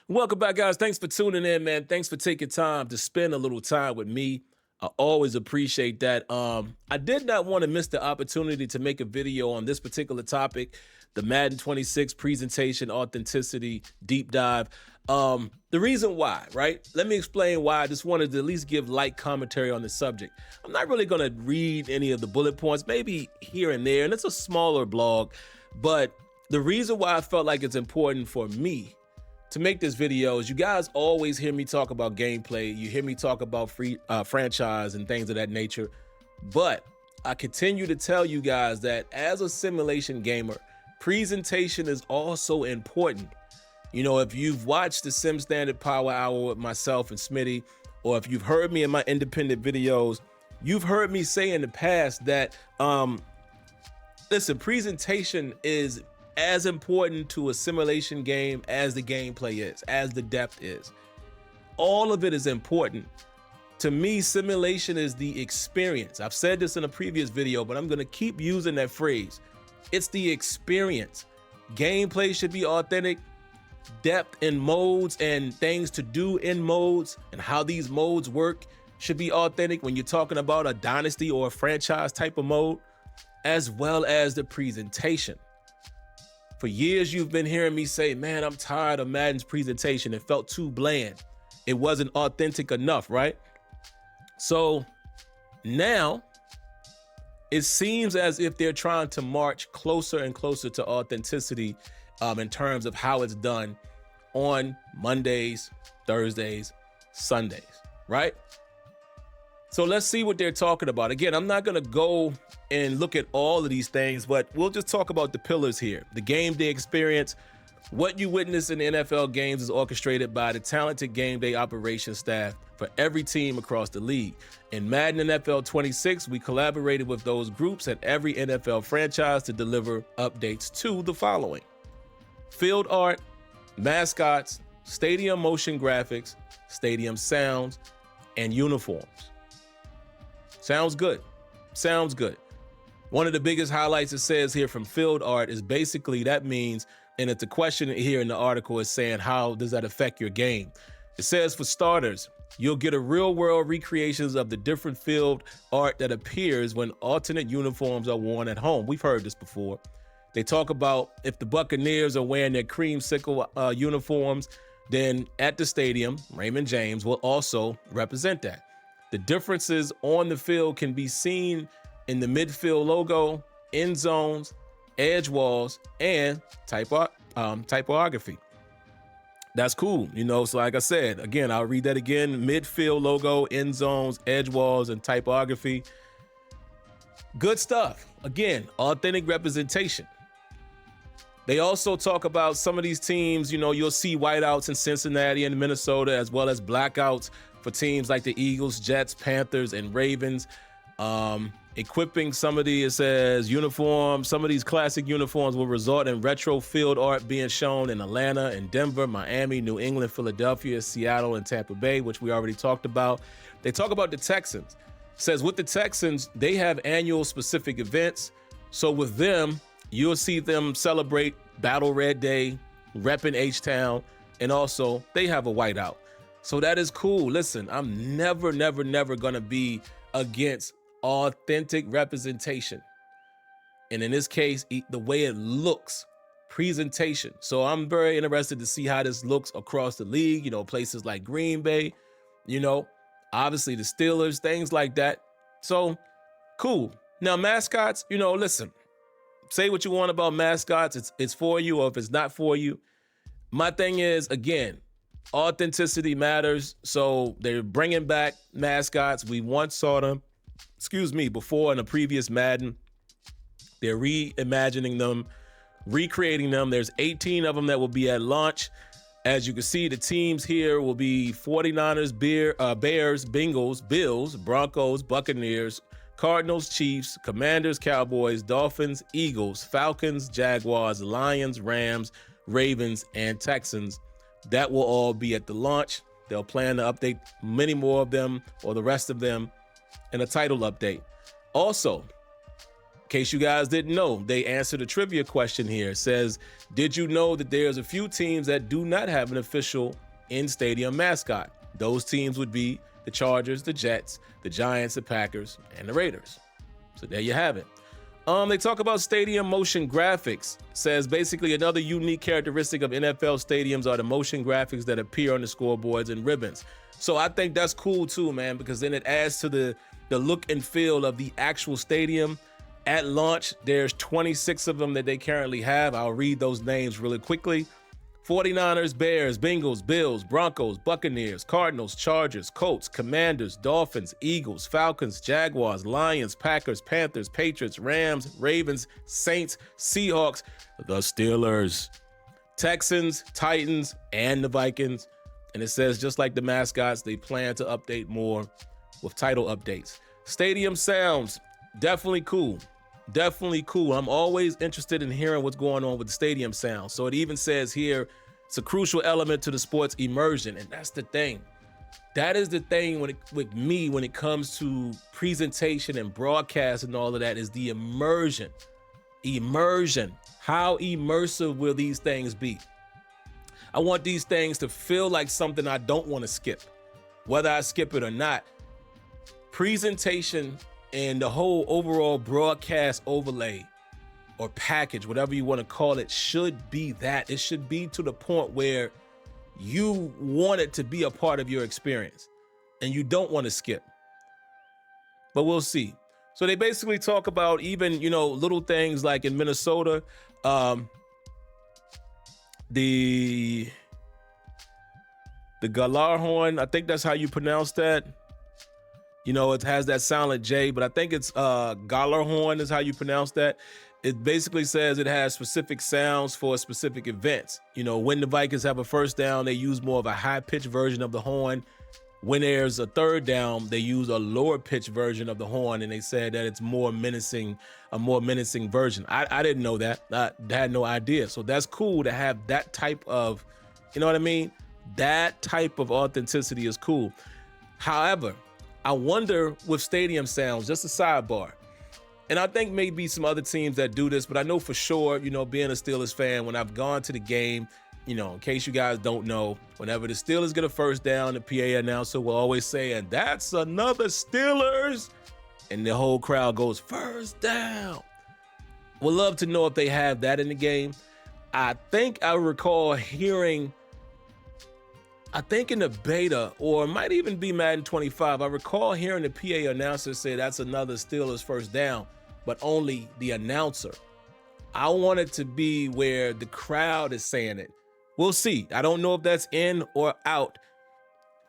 Welcome back, guys. Thanks for tuning in, man. Thanks for taking time to spend a little time with me. I always appreciate that. I did not want to miss the opportunity to make a video on this particular topic, the Madden 26 presentation authenticity deep dive. The reason why, right? Let me explain why. I just wanted to at least give light commentary on the subject. I'm not really going to read any of the bullet points, maybe here and there, and it's a smaller blog, but the reason why I felt like it's important for me to make this video is you guys always hear me talk about gameplay. You hear me talk about free franchise and things of that nature. But I continue to tell you guys that as a simulation gamer, presentation is also important. You know, if you've watched the Sim Standard Power Hour with myself and Smitty, or if you've heard me in my independent videos, you've heard me say in the past that, listen, presentation is as important to a simulation game as the gameplay is, as the depth is. All of it is important. To me, simulation is the experience. I've said this in a previous video, but I'm gonna keep using that phrase. It's the experience. Gameplay should be authentic. Depth in modes and things to do in modes and how these modes work should be authentic when you're talking about a dynasty or a franchise type of mode, as well as the presentation. For years, you've been hearing me say, man, I'm tired of Madden's presentation. It felt too bland. It wasn't authentic enough, right? So now it seems as if they're trying to march closer and closer to authenticity in terms of how it's done on Mondays, Thursdays, Sundays, right? So let's see what they're talking about. Again, I'm not gonna go and look at all of these things, but we'll just talk about the pillars here. The game day experience. What you witness in the NFL games is orchestrated by the talented game day operations staff for every team across the league. In Madden NFL 26, we collaborated with those groups at every NFL franchise to deliver updates to the following: field art, mascots, stadium motion graphics, stadium sounds, and uniforms. Sounds good. Sounds good. One of the biggest highlights it says here from field art is basically that means, and it's a question here in the article is saying, how does that affect your game? It says, for starters, you'll get a real world recreations of the different field art that appears when alternate uniforms are worn at home. We've heard this before. They talk about if the Buccaneers are wearing their creamsicle uniforms, then at the stadium, Raymond James will also represent that. The differences on the field can be seen in the midfield logo, end zones, edge walls, and typography. That's cool, you know, so like I said, again, I'll read that again: midfield logo, end zones, edge walls, and typography. Good stuff. Again, authentic representation. They also talk about some of these teams, you know, you'll see whiteouts in Cincinnati and Minnesota, as well as blackouts for teams like the Eagles, Jets, Panthers, and Ravens. Equipping some of these, it says, uniforms. Some of these classic uniforms will result in retro field art being shown in Atlanta and Denver, Miami, New England, Philadelphia, Seattle, and Tampa Bay, which we already talked about. They talk about the Texans. It says with the Texans, they have annual specific events. So with them, you'll see them celebrate Battle Red Day, repping H-Town, and also they have a whiteout. So that is cool. Listen, I'm never gonna be against authentic representation. And in this case, the way it looks, presentation. So I'm very interested to see how this looks across the league, you know, places like Green Bay, you know, obviously the Steelers, things like that. So cool. Now mascots, you know, listen, say what you want about mascots. It's for you, or if it's not for you. My thing is, again, authenticity matters. So they're bringing back mascots. We once saw them, before in a previous Madden. They're reimagining them, recreating them. There's 18 of them that will be at launch. As you can see, the teams here will be 49ers, Bears, Bengals, Bills, Broncos, Buccaneers, Cardinals, Chiefs, Commanders, Cowboys, Dolphins, Eagles, Falcons, Jaguars, Lions, Rams, Ravens, and Texans. That will all be at the launch. They'll plan to update many more of them, or the rest of them, in a title update. Also, case you guys didn't know, they answered a trivia question here. It says, did you know that there's a few teams that do not have an official in-stadium mascot? Those teams would be the Chargers, the Jets, the Giants, the Packers, and the Raiders. So there you have it. They talk about stadium motion graphics. Says basically another unique characteristic of NFL stadiums are the motion graphics that appear on the scoreboards and ribbons. So I think that's cool too, man, because then it adds to the look and feel of the actual stadium. At launch, there's 26 of them that they currently have. I'll read those names really quickly. 49ers, Bears, Bengals, Bills, Broncos, Buccaneers, Cardinals, Chargers, Colts, Commanders, Dolphins, Eagles, Falcons, Jaguars, Lions, Packers, Panthers, Patriots, Rams, Ravens, Saints, Seahawks, the Steelers, Texans, Titans, and the Vikings. And it says, just like the mascots, they plan to update more with title updates. Stadium sounds, definitely cool. Definitely cool. I'm always interested in hearing what's going on with the stadium sound. So it even says here, it's a crucial element to the sport's immersion. And that's the thing. That is the thing with me when it comes to presentation and broadcast and all of that, is the immersion. Immersion. How immersive will these things be? I want these things to feel like something I don't want to skip. Whether I skip it or not, presentation and the whole overall broadcast overlay or package, whatever you want to call it, should be that. It should be to the point where you want it to be a part of your experience and you don't want to skip. But we'll see. So they basically talk about even, little things like in Minnesota, the Galarhorn, I think that's how you pronounce that. It has that silent J, but I think it's Galarhorn is how you pronounce that. It basically says it has specific sounds for specific events. When the Vikings have a first down, they use more of a high-pitched version of the horn. When there's a third down, they use a lower-pitched version of the horn, and they said that it's a more menacing version. I didn't know that. I had no idea. So that's cool to have that type of, that type of authenticity is cool. However, I wonder with stadium sounds, just a sidebar, and I think maybe some other teams that do this, but I know for sure, being a Steelers fan, when I've gone to the game, in case you guys don't know, whenever the Steelers get a first down, the PA announcer will always say, and that's another Steelers, and the whole crowd goes, first down. Would love to know if they have that in the game. I think I recall hearing, in the beta, or it might even be Madden 25, I recall hearing the PA announcer say that's another Steelers first down, but only the announcer. I want it to be where the crowd is saying it. We'll see. I don't know if that's in or out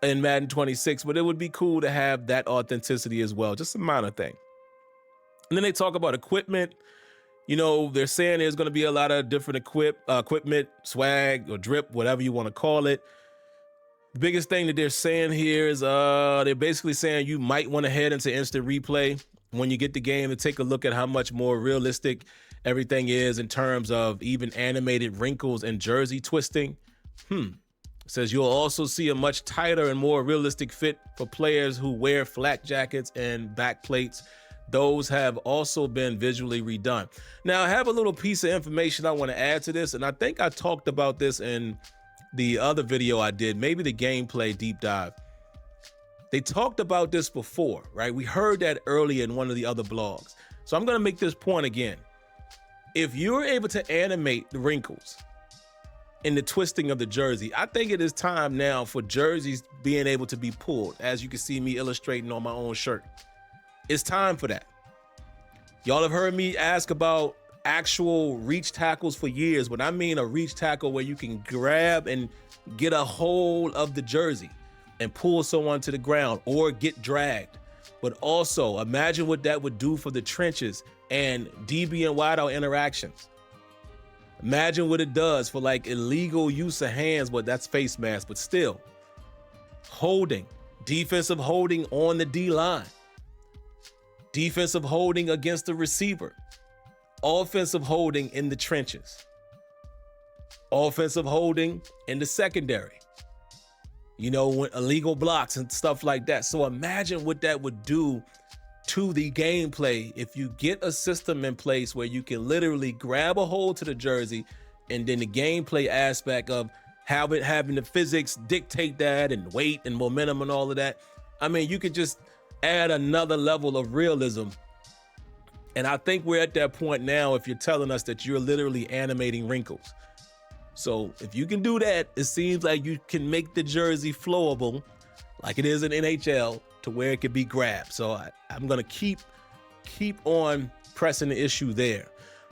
in Madden 26, but it would be cool to have that authenticity as well. Just a minor thing. And then they talk about equipment. They're saying there's going to be a lot of different equipment, swag, or drip, whatever you want to call it. The biggest thing that they're saying here is they're basically saying you might want to head into instant replay when you get the game and take a look at how much more realistic everything is in terms of even animated wrinkles and jersey twisting. It says you'll also see a much tighter and more realistic fit for players who wear flak jackets and back plates. Those have also been visually redone. Now, I have a little piece of information I want to add to this, and I think I talked about this in the other video I did, maybe the gameplay deep dive. They talked about this before, right? We heard that earlier in one of the other blogs. So I'm going to make this point again. If you're able to animate the wrinkles in the twisting of the jersey, I think it is time now for jerseys being able to be pulled, as you can see me illustrating on my own shirt. It's time for that. Y'all have heard me ask about actual reach tackles for years, but I mean a reach tackle where you can grab and get a hold of the jersey and pull someone to the ground or get dragged. But also imagine what that would do for the trenches and DB and wideout interactions. Imagine what it does for like illegal use of hands, but that's face mask, but still holding, defensive holding on the D line, defensive holding against the receiver, offensive holding in the trenches, offensive holding in the secondary, when illegal blocks and stuff like that. So imagine what that would do to the gameplay. If you get a system in place where you can literally grab a hold to the jersey, and then the gameplay aspect of having the physics dictate that, and weight and momentum and all of that, I mean, you could just add another level of realism. And I think we're at that point now if you're telling us that you're literally animating wrinkles. So if you can do that, it seems like you can make the jersey flowable like it is in NHL to where it could be grabbed. So I'm going to keep on pressing the issue there.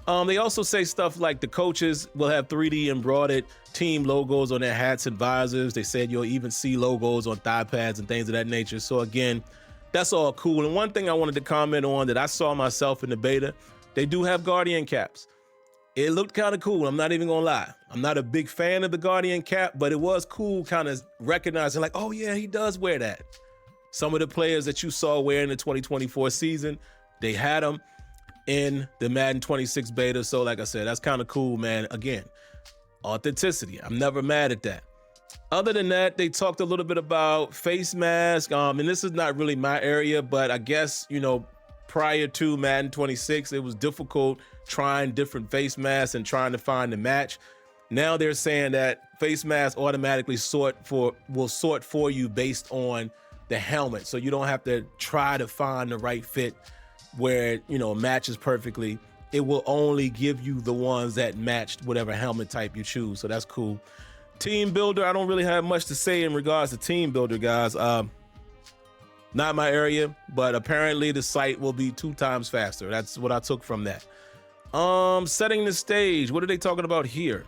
They also say stuff like the coaches will have 3D embroidered team logos on their hats and visors. They said you'll even see logos on thigh pads and things of that nature. So again, that's all cool. And one thing I wanted to comment on that I saw myself in the beta, they do have Guardian caps. It looked kind of cool. I'm not even gonna lie. I'm not a big fan of the Guardian cap, but it was cool kind of recognizing like, oh yeah, he does wear that. Some of the players that you saw wearing the 2024 season, they had them in the Madden 26 beta. So like I said, that's kind of cool, man. Again, authenticity. I'm never mad at that. Other than that, they talked a little bit about face mask. And this is not really my area, but I guess, prior to Madden 26, it was difficult trying different face masks and trying to find a match. Now they're saying that face masks automatically will sort for you based on the helmet. So you don't have to try to find the right fit where, matches perfectly. It will only give you the ones that matched whatever helmet type you choose. So that's cool. Team Builder, I don't really have much to say in regards to Team Builder, guys. Not my area, but apparently the site will be 2 times faster. That's what I took from that. Setting the stage. What are they talking about here?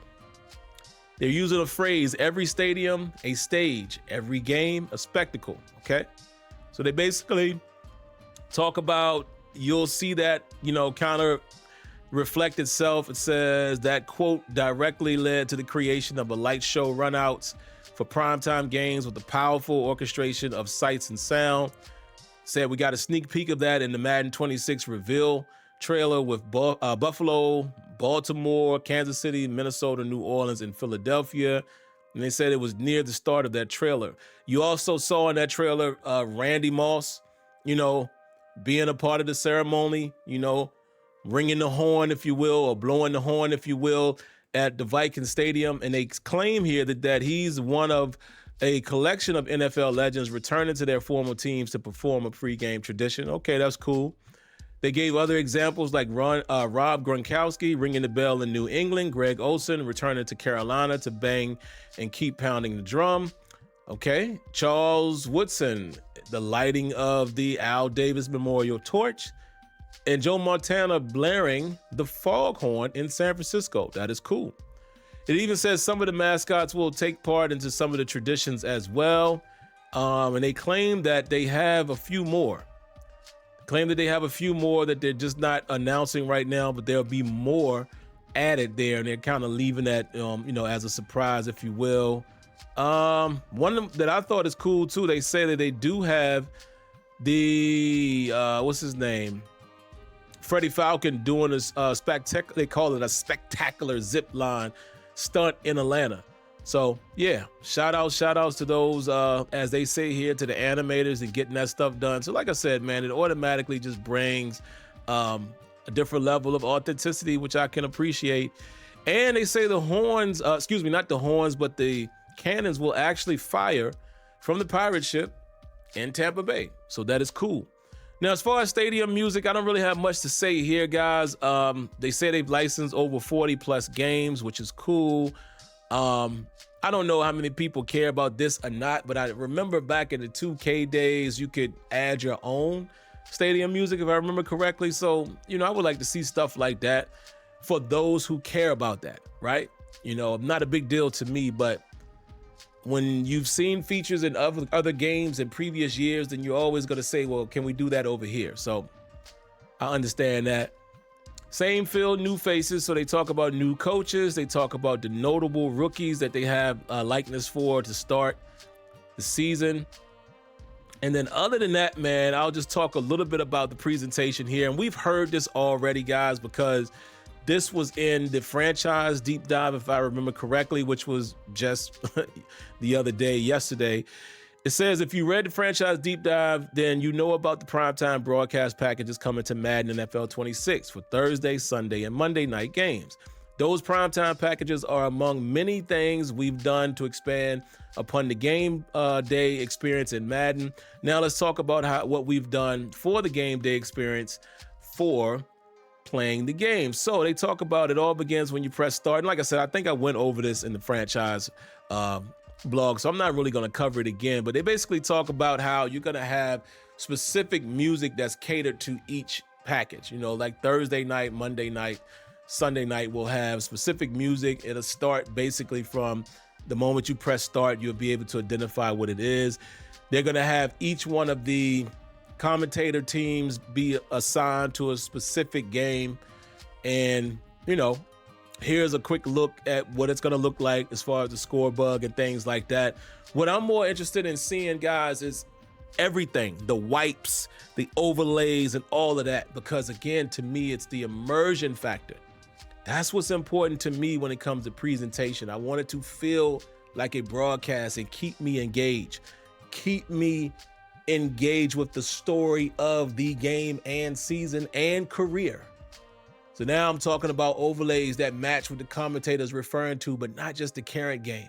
They're using a phrase, every stadium, a stage, every game, a spectacle, okay? So they basically talk about, you'll see that, kind of reflect itself. It says that quote directly led to the creation of a light show runouts for primetime games with the powerful orchestration of sights and sound. Said we got a sneak peek of that in the Madden 26 reveal trailer with Buffalo, Baltimore, Kansas City, Minnesota, New Orleans, and Philadelphia. And they said it was near the start of that trailer. You also saw in that trailer Randy Moss, being a part of the ceremony, ringing the horn, if you will, or blowing the horn, if you will, at the Viking Stadium. And they claim here that he's one of a collection of NFL legends returning to their former teams to perform a pregame tradition. Okay, that's cool. They gave other examples like Rob Gronkowski ringing the bell in New England, Greg Olsen returning to Carolina to bang and keep pounding the drum. Okay, Charles Woodson, the lighting of the Al Davis Memorial Torch, and Joe Montana blaring the foghorn in San Francisco. That is cool. It even says some of the mascots will take part into some of the traditions as well. And they claim that they have a few more. That they're just not announcing right now, but there'll be more added there. And they're kind of leaving that, as a surprise, if you will. One that I thought is cool too, they say that they do have the, what's his name? Freddie Falcon doing a they call it a spectacular zip line stunt in Atlanta. So yeah, shout outs to those, as they say here, to the animators and getting that stuff done. So like I said, man, it automatically just brings a different level of authenticity, which I can appreciate. And they say the horns, not the horns, but the cannons will actually fire from the pirate ship in Tampa Bay. So that is cool. Now, as far as stadium music, I don't really have much to say here, guys. They say they've licensed over 40 plus games, which is cool. I don't know how many people care about this or not, but I remember back in the 2K days, you could add your own stadium music, if I remember correctly. So, I would like to see stuff like that for those who care about that, right? Not a big deal to me, but when you've seen features in other games in previous years, then you're always going to say, well, can we do that over here? So I understand that. Same field, new faces. So they talk about new coaches. They talk about the notable rookies that they have likeness for to start the season. And then other than that, man, I'll just talk a little bit about the presentation here. And we've heard this already, guys, because this was in the franchise deep dive, if I remember correctly, which was just the other day, yesterday. It says, if you read the franchise deep dive, then you know about the primetime broadcast packages coming to Madden NFL 26 for Thursday, Sunday, and Monday night games. Those primetime packages are among many things we've done to expand upon the game day experience in Madden. Now let's talk about what we've done for the game day experience for playing the game. So they talk about it all begins when you press start. And like I said, I think I went over this in the franchise blog, so I'm not really going to cover it again, but they basically talk about how you're going to have specific music that's catered to each package. You know, like Thursday night, Monday night, Sunday night will have specific music. It'll start basically from the moment you press start. You'll be able to identify what it is. They're going to have each one of the commentator teams be assigned to a specific game. And, you know, here's a quick look at what it's going to look like as far as the score bug and things like that. What I'm more interested in seeing, guys, is everything, the wipes, the overlays, and all of that, because again, to me, it's the immersion factor. That's what's important to me when it comes to presentation. I want it to feel like a broadcast and keep me engaged. Keep me engaged with the story of the game and season and career. So now I'm talking about overlays that match what the commentator's referring to, but not just the current game.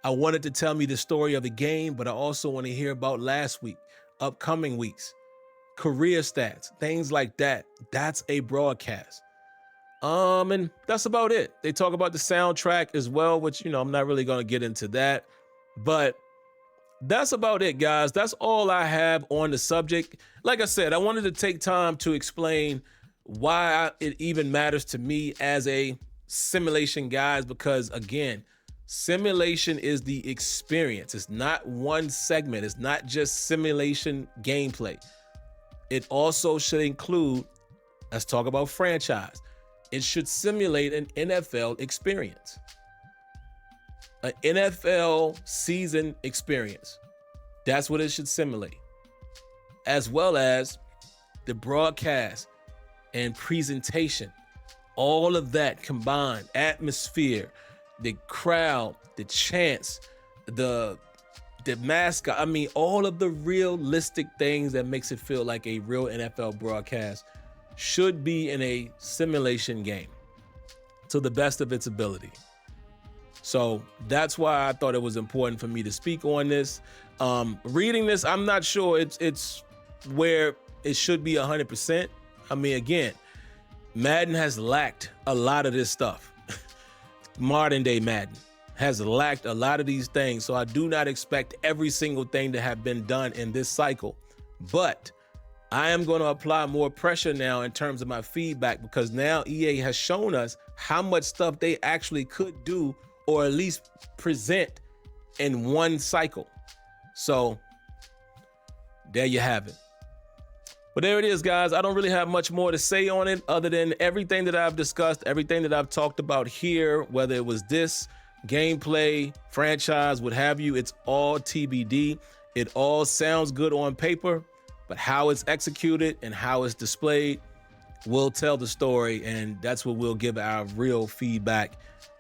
I wanted to tell me the story of the game, but I also want to hear about last week, upcoming weeks, career stats, things like that. That's a broadcast. And that's about it. They talk about the soundtrack as well, which, you know, I'm not really going to get into that, but that's about it, guys. That's all I have on the subject. Like I said, I wanted to take time to explain why it even matters to me as a simulation guy, because again, simulation is the experience. It's not one segment. It's not just simulation gameplay. It also should include, let's talk about franchise. It should simulate an NFL experience, an NFL season experience. That's what it should simulate, as well as the broadcast and presentation, all of that combined, atmosphere, the crowd, the chants, the mascot. I mean, all of the realistic things that makes it feel like a real NFL broadcast should be in a simulation game to the best of its ability. So that's why I thought it was important for me to speak on this. Reading this, I'm not sure it's where it should be 100%. I mean, again, Madden has lacked a lot of this stuff. Modern day Madden has lacked a lot of these things. So I do not expect every single thing to have been done in this cycle. But I am going to apply more pressure now in terms of my feedback, because now EA has shown us how much stuff they actually could do, or at least present in one cycle. So there you have it. But there it is, guys. I don't really have much more to say on it other than everything that I've discussed, everything that I've talked about here, whether it was this, gameplay, franchise, what have you, it's all TBD. It all sounds good on paper, but how it's executed and how it's displayed will tell the story, and that's what we'll give our real feedback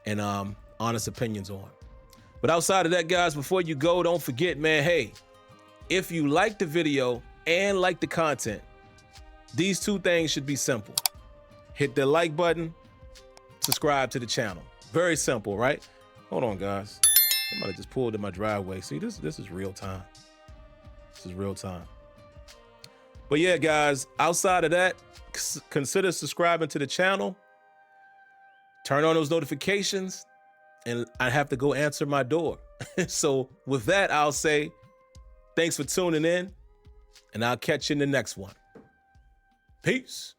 and honest opinions on. But outside of that, guys, before you go, don't forget, man, hey, if you like the video and like the content, these two things should be simple. Hit the like button, subscribe to the channel. Very simple, right? Hold on, guys. Somebody just pulled in my driveway. See, this is real time. This is real time. But yeah, guys, outside of that, consider subscribing to the channel. Turn on those notifications, and I have to go answer my door. So with that, I'll say thanks for tuning in, and I'll catch you in the next one. Peace.